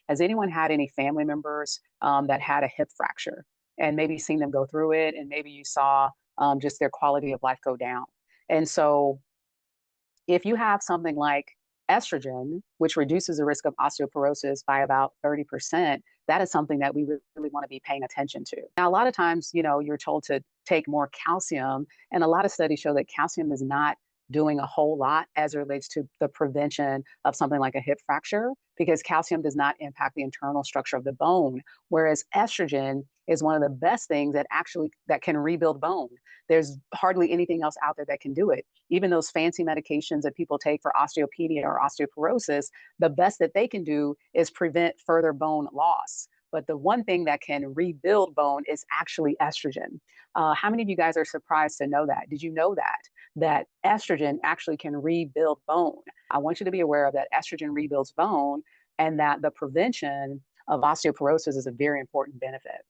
Has anyone had any family members that had a hip fracture and maybe seen them go through it, and maybe you saw just their quality of life go down? And so if you have something like estrogen, which reduces the risk of osteoporosis by about 30%, that is something that we really want to be paying attention to. Now, a lot of times, you're told to take more calcium, and a lot of studies show that calcium is not doing a whole lot as it relates to the prevention of something like a hip fracture, because calcium does not impact the internal structure of the bone, whereas estrogen is one of the best things that can rebuild bone. There's hardly anything else out there that can do it. Even those fancy medications that people take for osteopenia or osteoporosis, the best that they can do is prevent further bone loss. But the one thing that can rebuild bone is actually estrogen. How many of you guys are surprised to know that? Did you know that estrogen actually can rebuild bone? I want you to be aware of that estrogen rebuilds bone, and that the prevention of osteoporosis is a very important benefit.